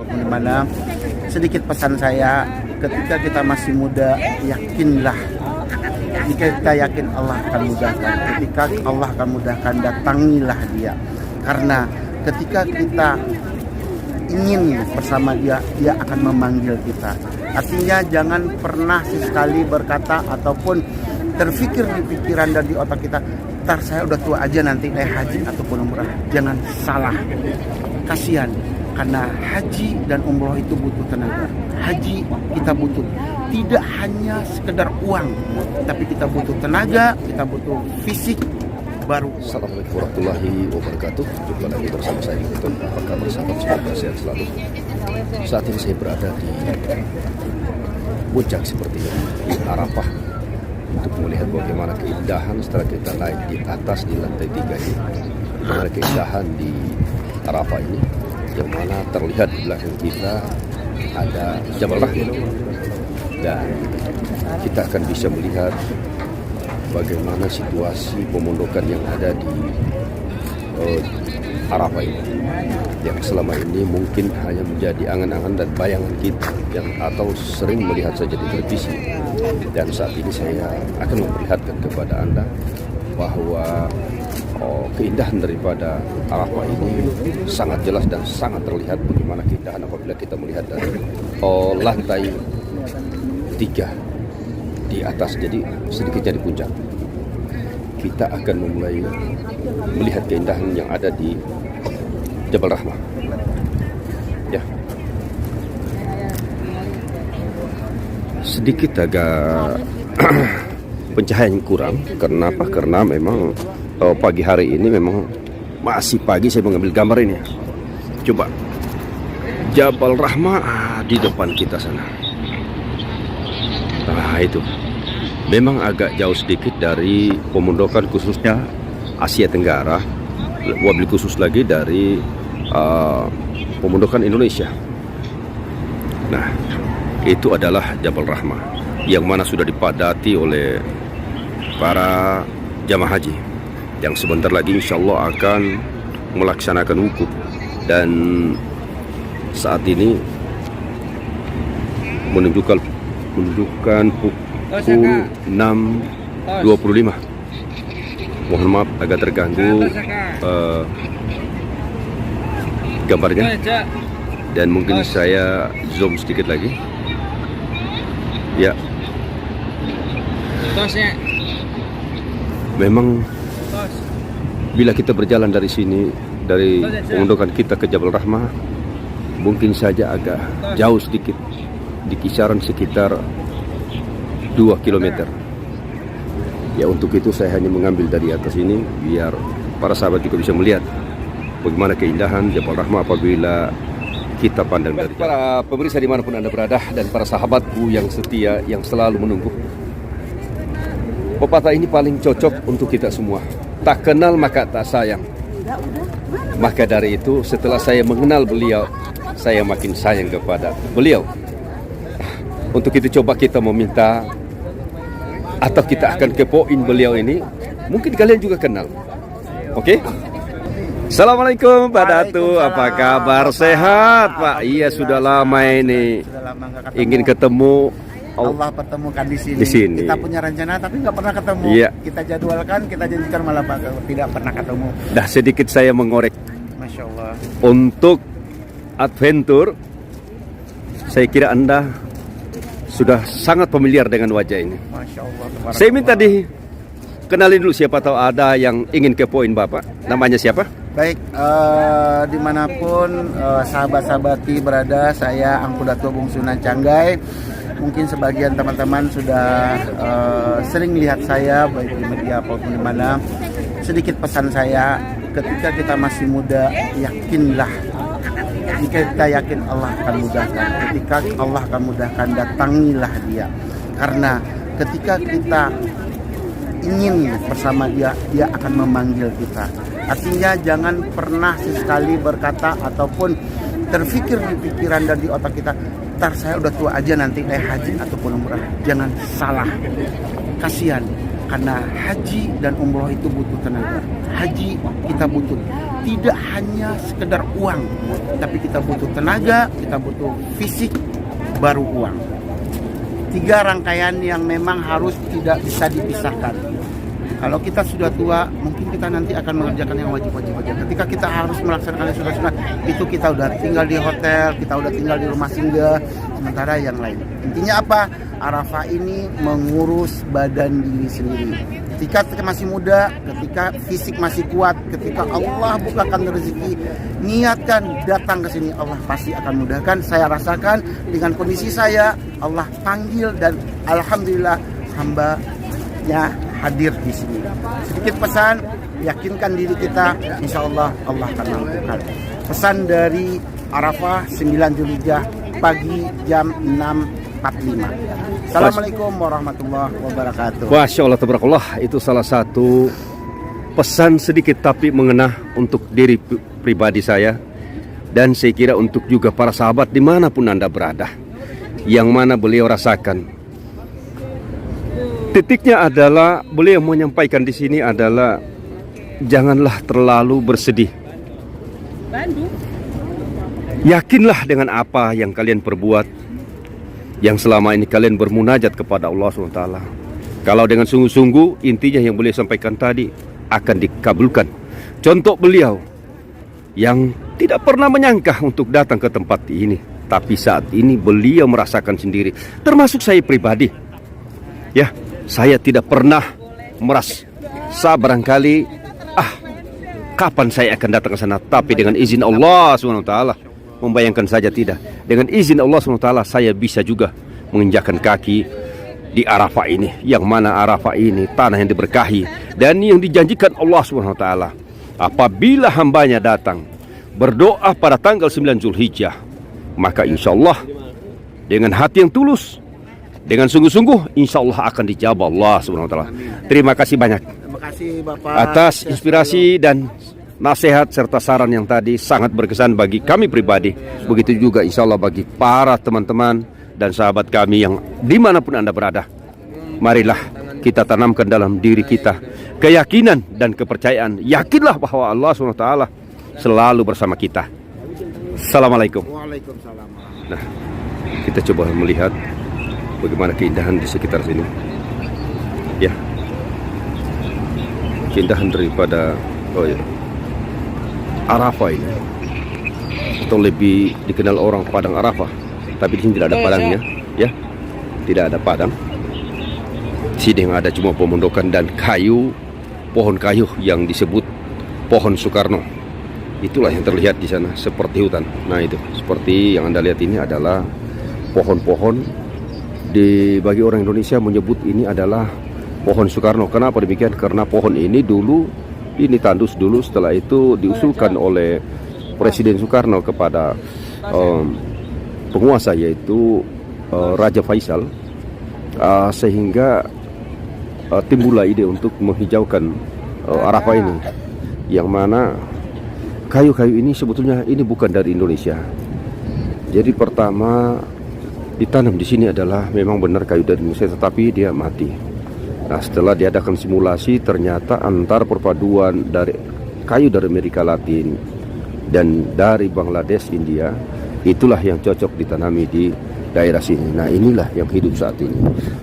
Dimana sedikit pesan saya, ketika kita masih muda, yakinlah. Jika kita yakin Allah akan mudahkan, ketika Allah akan mudahkan, datangilah Dia. Karena ketika kita ingin bersama Dia, Dia akan memanggil kita. Artinya jangan pernah sesekali berkata ataupun terfikir di pikiran dan di otak kita, ntar saya udah tua aja nanti naik haji ataupun umrah. Jangan salah, kasihan. Karena haji dan umroh itu butuh tenaga. Haji kita butuh tidak hanya sekedar uang, tapi kita butuh tenaga, kita butuh fisik baru. Assalamualaikum warahmatullahi wabarakatuh. Jumpa lagi bersama saya Gitu. Apa kabar sahabat, semoga sehat selalu. Saat ini saya berada di puncak seperti ini, di Arafah, untuk melihat bagaimana keindahan setelah kita naik di atas di lantai 3 ini. Bagaimana keindahan di Arafah ini, yang mana terlihat di belakang kita ada Jabal Rahmah, dan kita akan bisa melihat bagaimana situasi pemondokan yang ada di Arafah ini, yang selama ini mungkin hanya menjadi angan-angan dan bayangan kita yang atau sering melihat saja di televisi. Dan saat ini saya akan memperlihatkan kepada Anda bahwa keindahan daripada Arafah ini sangat jelas dan sangat terlihat bagaimana keindahan apabila kita melihat dari lantai 3 di atas, jadi sedikitnya di puncak. Kita akan memulai melihat keindahan yang ada di Jabal Rahmah. Ya, sedikit agak pencahayaan kurang. Kenapa? Karena memang pagi hari ini memang masih pagi saya mengambil gambar ini. Coba Jabal Rahmah di depan kita sana. Nah itu memang agak jauh sedikit dari pemondokan khususnya Asia Tenggara, wabil khusus lagi dari pemondokan Indonesia. Nah itu adalah Jabal Rahmah yang mana sudah dipadati oleh para jamaah haji yang sebentar lagi insya Allah akan melaksanakan wukuf. Dan saat ini menunjukkan pukul 6.25. Mohon maaf agak terganggu gambarnya, dan mungkin saya zoom sedikit lagi. Ya, memang bila kita berjalan dari sini, dari pemondokan kita ke Jabal Rahmah, mungkin saja agak jauh sedikit, di kisaran sekitar 2 km. Ya, untuk itu saya hanya mengambil dari atas ini biar para sahabat juga bisa melihat bagaimana keindahan Jabal Rahmah apabila kita pandang dari para pemirsa dimanapun Anda berada, dan para sahabatku yang setia yang selalu menunggu. Pepatah ini paling cocok untuk kita semua. Tak kenal maka tak sayang. Maka dari itu setelah saya mengenal beliau, saya makin sayang kepada beliau. Untuk itu coba kita meminta, atau kita akan kepoin beliau ini. Mungkin kalian juga kenal. Oke? Assalamualaikum Pak Datu, apa kabar? Sehat Pak? Iya, sudah lama ini ingin ketemu. Allah pertemukan di sini. Kita punya rencana tapi nggak pernah ketemu. Iya. Kita jadwalkan, kita janjikan, malah tidak pernah ketemu. Dah sedikit saya mengorek. Masya Allah. Untuk adventure, saya kira Anda sudah sangat familiar dengan wajah ini. Masya Allah. Saya minta dikenalin dulu, siapa tahu ada yang ingin kepoin Bapak. Namanya siapa? Baik, dimanapun sahabat-sahabati berada, saya Angku Datua Bung Sunan Canggai. Mungkin sebagian teman-teman sudah sering melihat saya baik di media ataupun di mana. Sedikit pesan saya, ketika kita masih muda, yakinlah. Jika kita yakin Allah akan mudahkan, ketika Allah akan mudahkan, datangilah Dia. Karena ketika kita ingin bersama Dia, Dia akan memanggil kita. Artinya jangan pernah sesekali berkata ataupun terfikir di pikiran dan di otak kita, ntar saya udah tua aja nanti naik haji ataupun umrah. Jangan salah, kasihan. Karena haji dan umroh itu butuh tenaga. Haji kita butuh tidak hanya sekedar uang, tapi kita butuh tenaga, kita butuh fisik, baru uang. 3 rangkaian yang memang harus tidak bisa dipisahkan. Kalau kita sudah tua, mungkin kita nanti akan mengerjakan yang wajib-wajib aja. Ketika kita harus melaksanakan yang sunat-sunat, itu kita udah tinggal di hotel, kita udah tinggal di rumah singgah, sementara yang lain. Intinya apa? Arafah ini mengurus badan diri sendiri. Ketika kita masih muda, ketika fisik masih kuat, ketika Allah bukakan rezeki, niatkan datang ke sini, Allah pasti akan mudahkan. Saya rasakan dengan kondisi saya, Allah panggil dan alhamdulillah hambanya hadir di sini. Sedikit pesan, yakinkan diri kita, insya Allah Allah akan mampukan. Pesan dari Arafah 9 Zulhijjah pagi jam 6.45. Assalamualaikum warahmatullahi wabarakatuh. Masya Allah, tabarakallah. Itu salah satu pesan sedikit tapi mengena untuk diri pribadi saya, dan saya kira untuk juga para sahabat dimanapun Anda berada, yang mana beliau rasakan. Titiknya adalah beliau menyampaikan di sini adalah janganlah terlalu bersedih. Yakinlah dengan apa yang kalian perbuat, yang selama ini kalian bermunajat kepada Allah SWT. Kalau dengan sungguh-sungguh, intinya yang beliau sampaikan tadi akan dikabulkan. Contoh beliau yang tidak pernah menyangka untuk datang ke tempat ini, tapi saat ini beliau merasakan sendiri. Termasuk saya pribadi, ya, saya tidak pernah merasa barangkali kapan saya akan datang ke sana, tapi dengan izin Allah SWT, membayangkan saja tidak, dengan izin Allah SWT saya bisa juga menginjakkan kaki di Arafah ini, yang mana Arafah ini tanah yang diberkahi dan yang dijanjikan Allah SWT. Apabila hambanya datang berdoa pada tanggal 9 Zulhijjah, maka insya Allah dengan hati yang tulus, dengan sungguh-sungguh, insya Allah akan dijawab Allah SWT. Terima kasih banyak. Terima kasih Bapak atas inspirasi dan nasihat serta saran yang tadi sangat berkesan bagi kami pribadi. Begitu juga insya Allah bagi para teman-teman dan sahabat kami yang dimanapun Anda berada. Marilah kita tanamkan dalam diri kita keyakinan dan kepercayaan. Yakinlah bahwa Allah SWT selalu bersama kita. Assalamualaikum. Waalaikumsalam. Nah, kita coba melihat bagaimana keindahan di sekitar sini. Ya, keindahan daripada Arafah ini, atau lebih dikenal orang Padang Arafah, tapi di sini tidak ada padangnya, ya, tidak ada padang. Di sini yang ada cuma pemondokan dan kayu, pohon kayu yang disebut pohon Soekarno. Itulah yang terlihat di sana seperti hutan. Nah itu, seperti yang Anda lihat ini adalah pohon-pohon. Bagi orang Indonesia menyebut ini adalah pohon Soekarno. Kenapa demikian? Karena pohon ini dulu ini tandus dulu, setelah itu diusulkan oleh Presiden Soekarno kepada penguasa, yaitu Raja Faisal, sehingga timbullah ide untuk menghijaukan Arafah ini, yang mana kayu-kayu ini sebetulnya ini bukan dari Indonesia. Jadi pertama ditanam di sini adalah memang benar kayu dari Indonesia, tetapi dia mati. Nah, setelah diadakan simulasi, ternyata antar perpaduan dari kayu dari Amerika Latin dan dari Bangladesh, India, itulah yang cocok ditanami di daerah sini. Nah, inilah yang hidup saat ini.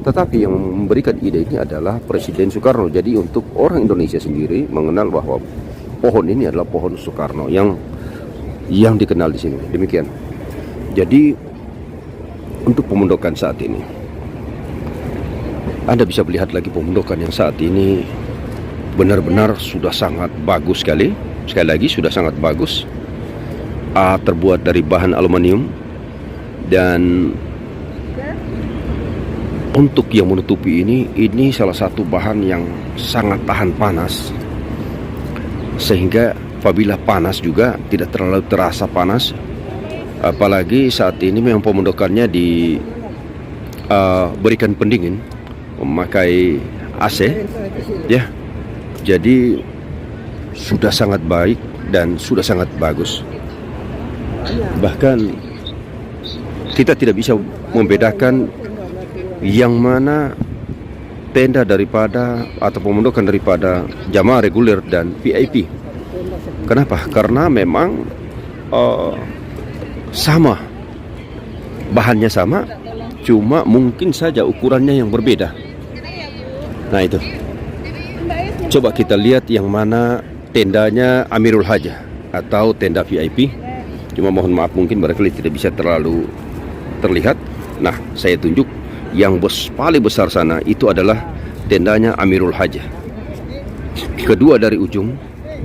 Tetapi yang memberikan ide ini adalah Presiden Soekarno. Jadi untuk orang Indonesia sendiri mengenal bahwa pohon ini adalah pohon Soekarno yang dikenal di sini. Demikian. Jadi untuk pemondokan saat ini, Anda bisa melihat lagi pemondokan yang saat ini benar-benar sudah sangat bagus sekali. Sekali lagi sudah sangat bagus. Terbuat dari bahan aluminium, dan untuk yang menutupi ini salah satu bahan yang sangat tahan panas, sehingga apabila panas juga tidak terlalu terasa panas. Apalagi saat ini memang pemondokannya diberikan pendingin, memakai AC, ya. Jadi sudah sangat baik dan sudah sangat bagus. Bahkan kita tidak bisa membedakan yang mana tenda daripada atau pemondokan daripada jamaah reguler dan VIP. Kenapa? Karena memang sama, bahannya sama, cuma mungkin saja ukurannya yang berbeda. Nah itu, coba kita lihat yang mana tendanya Amirul Hajah atau tenda VIP. Cuma mohon maaf mungkin barangkali tidak bisa terlalu terlihat. Nah, saya tunjuk yang paling besar sana itu adalah tendanya Amirul Hajah. Kedua dari ujung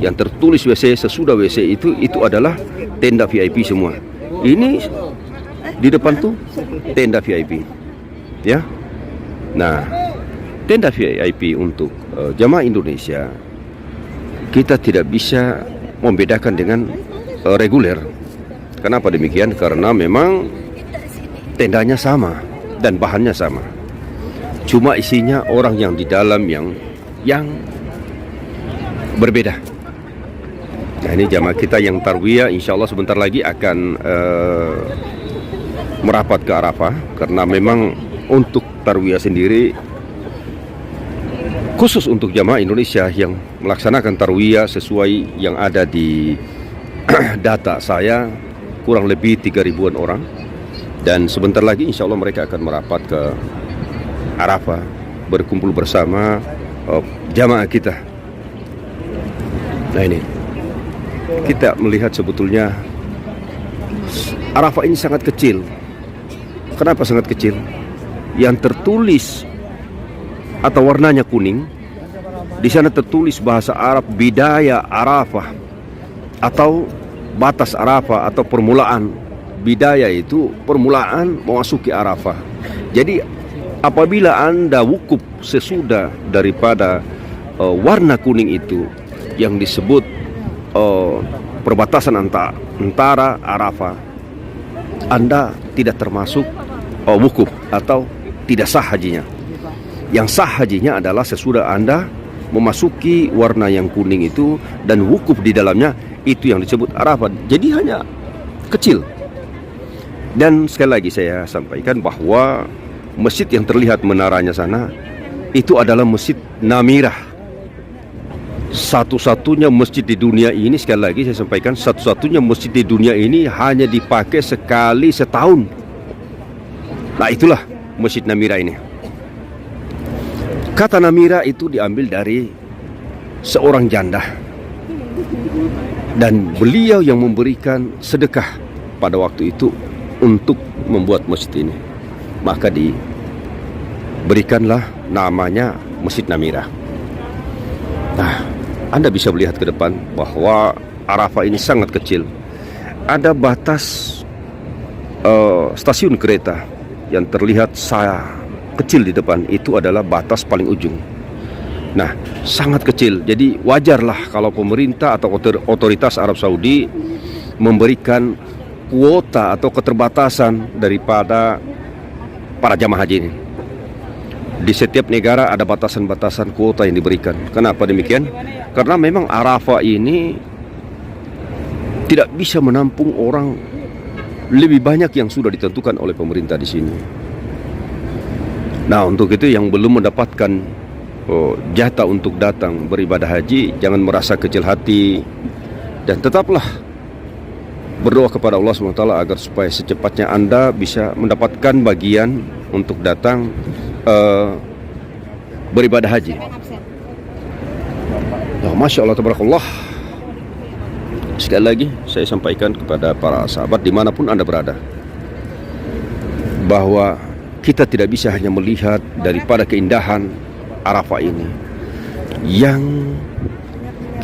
yang tertulis WC, sesudah WC itu adalah tenda VIP semua. Ini di depan tuh tenda VIP, ya. Nah, tenda VIP untuk jamaah Indonesia kita tidak bisa membedakan dengan reguler. Kenapa demikian? Karena memang tendanya sama dan bahannya sama. Cuma isinya orang yang di dalam yang berbeda. Nah, ini jamaah kita yang tarwiyah insya Allah sebentar lagi akan merapat ke Arafah. Karena memang untuk tarwiyah sendiri, khusus untuk jamaah Indonesia yang melaksanakan tarwiyah sesuai yang ada di data saya, kurang lebih 3.000-an orang. Dan sebentar lagi insya Allah mereka akan merapat ke Arafah, berkumpul bersama jamaah kita. Nah ini, kita melihat sebetulnya Arafah ini sangat kecil. Kenapa sangat kecil? Yang tertulis atau warnanya kuning, di sana tertulis bahasa Arab bidaya Arafah atau batas Arafah atau permulaan. Bidaya itu permulaan memasuki Arafah. Jadi apabila Anda wukuf sesudah daripada warna kuning itu yang disebut perbatasan antara Arafah, Anda tidak termasuk wukuf atau tidak sah hajinya. Yang sah hajinya adalah sesudah Anda memasuki warna yang kuning itu dan wukuf di dalamnya, itu yang disebut Arafah. Jadi hanya kecil. Dan sekali lagi saya sampaikan bahwa masjid yang terlihat menaranya sana itu adalah Masjid Namirah. Satu-satunya masjid di dunia ini, sekali lagi saya sampaikan, satu-satunya masjid di dunia ini hanya dipakai sekali setahun. Nah itulah Masjid Namirah ini. Kata Namirah itu diambil dari seorang janda, dan beliau yang memberikan sedekah pada waktu itu untuk membuat masjid ini. Maka diberikanlah namanya Masjid Namirah. Nah, Anda bisa melihat ke depan bahwa Arafah ini sangat kecil. Ada batas stasiun kereta yang terlihat kecil di depan, itu adalah batas paling ujung. Nah, sangat kecil. Jadi wajarlah kalau pemerintah atau otoritas Arab Saudi memberikan kuota atau keterbatasan daripada para jamaah haji ini. Di setiap negara ada batasan-batasan kuota yang diberikan. Kenapa demikian? Karena memang Arafah ini tidak bisa menampung orang lebih banyak yang sudah ditentukan oleh pemerintah di sini. Nah, untuk itu yang belum mendapatkan jatah untuk datang beribadah haji, jangan merasa kecil hati, dan tetaplah berdoa kepada Allah SWT agar supaya secepatnya Anda bisa mendapatkan bagian untuk datang beribadah haji. Nah, Masya Allah, tabarakallah. Sekali lagi saya sampaikan kepada para sahabat dimanapun Anda berada, bahwa kita tidak bisa hanya melihat daripada keindahan Arafah ini. Yang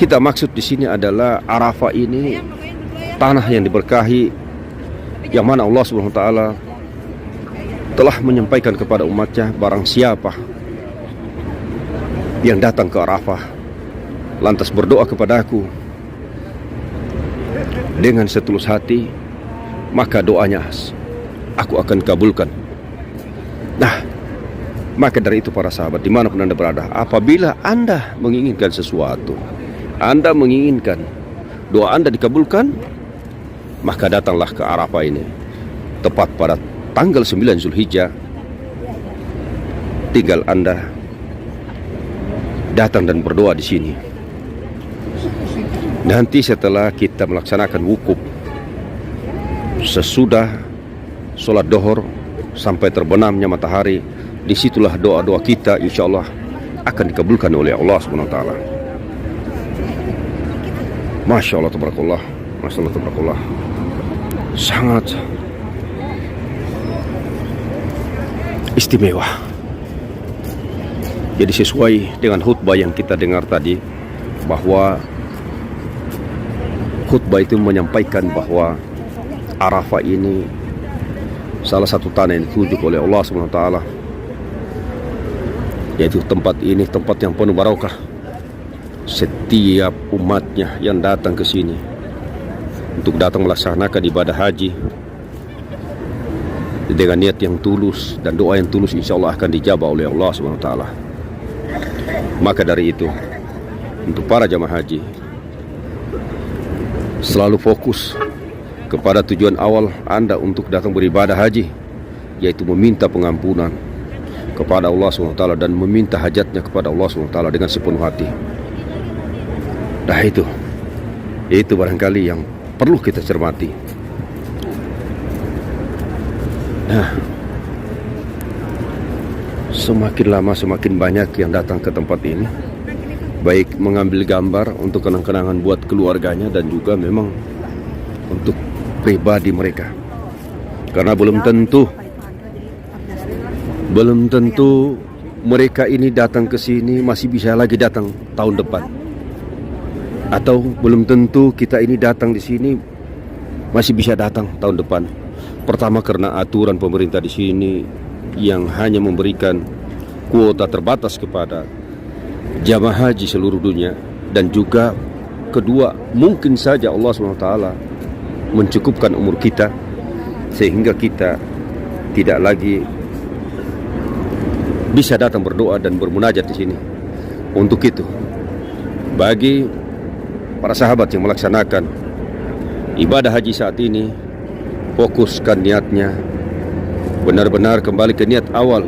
kita maksud di sini adalah Arafah ini tanah yang diberkahi, yang mana Allah SWT telah menyampaikan kepada umatnya, barang siapa yang datang ke Arafah lantas berdoa kepadaku dengan setulus hati, maka doanya aku akan kabulkan. Nah, maka dari itu para sahabat dimanapun Anda berada, apabila Anda menginginkan sesuatu, Anda menginginkan doa Anda dikabulkan, maka datanglah ke Arafah ini tepat pada tanggal 9 Zulhijjah. Tinggal Anda datang dan berdoa di sini. Nanti setelah kita melaksanakan wukuf, sesudah sholat dohor sampai terbenamnya matahari, disitulah doa-doa kita insya Allah akan dikabulkan oleh Allah SWT. Masya Allah tabarakallah, Masya Allah tabarakallah, sangat istimewa. Jadi sesuai dengan khutbah yang kita dengar tadi, bahwa khutbah itu menyampaikan bahwa Arafah ini salah satu tanah yang ditunjuk oleh Allah SWT, yaitu tempat ini tempat yang penuh barokah. Setiap umatnya yang datang ke sini untuk datang melaksanakan ibadah haji dengan niat yang tulus dan doa yang tulus, insya Allah akan dijabah oleh Allah SWT. Maka dari itu, untuk para jamaah haji, selalu fokus kepada tujuan awal Anda untuk datang beribadah haji, yaitu meminta pengampunan kepada Allah SWT dan meminta hajatnya kepada Allah SWT dengan sepenuh hati. Nah itu barangkali yang perlu kita cermati. Nah, semakin lama semakin banyak yang datang ke tempat ini, baik mengambil gambar untuk kenang-kenangan buat keluarganya dan juga memang untuk pribadi mereka. Karena belum tentu mereka ini datang ke sini masih bisa lagi datang tahun depan. Atau belum tentu kita ini datang di sini masih bisa datang tahun depan. Pertama karena aturan pemerintah di sini yang hanya memberikan kuota terbatas kepada jamaah haji seluruh dunia, dan juga kedua mungkin saja Allah SWT mencukupkan umur kita sehingga kita tidak lagi bisa datang berdoa dan bermunajat di sini. Untuk itu, bagi para sahabat yang melaksanakan ibadah haji saat ini, fokuskan niatnya, benar-benar kembali ke niat awal,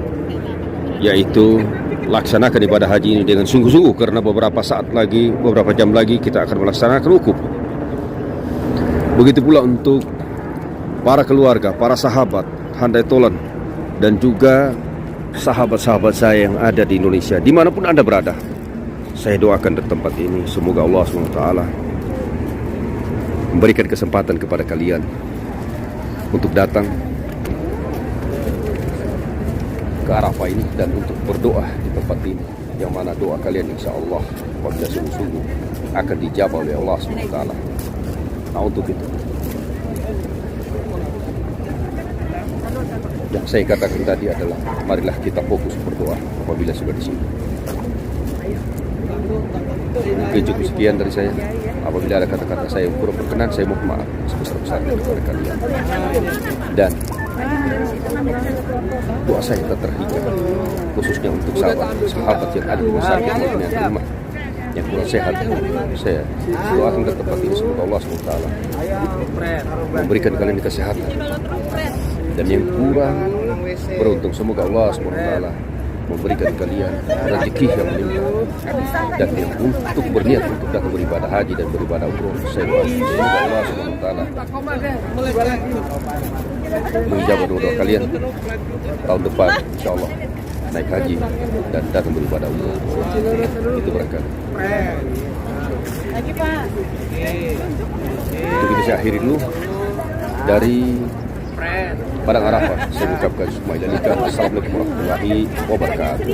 yaitu laksanakan ibadah haji ini dengan sungguh-sungguh, karena beberapa jam lagi kita akan melaksanakan wukuf. Begitu pula untuk para keluarga, para sahabat handai tolan, dan juga sahabat-sahabat saya yang ada di Indonesia, dimanapun Anda berada. Saya doakan di tempat ini, semoga Allah SWT memberikan kesempatan kepada kalian untuk datang ke Arafah ini dan untuk berdoa di tempat ini, yang mana doa kalian insya Allah apabila sungguh-sungguh akan dijabah oleh Allah SWT. Nah, untuk itu yang saya katakan tadi adalah, marilah kita fokus berdoa apabila sudah di sini. Mungkin cukup sekian dari saya. Apabila ada kata-kata saya yang kurang berkenan, saya mohon maaf sebesar-besarnya kepada kalian. Dan doa saya tetap terhingga, khususnya untuk sahabat yang ada di rumah sakit maupun yang di rumah yang kurang sehat. Saya doakan ke tempat ini, semoga Allah SWT memberikan kalian kesehatan, dan yang kurang beruntung semoga Allah SWT memberikan kalian rezeki yang melimpah, dan yang untuk berniat untuk datang beribadah haji dan beribadah umroh, saya doakan semoga Allah SWT menjawab doa kalian tahun depan, insya Allah naik haji dan datang beribadah umroh. Itu barangkali. Untuk ini saya akhiri dulu dari Padang Arafah. Saya ucapkan Assalamualaikum warahmatullahi wabarakatuh.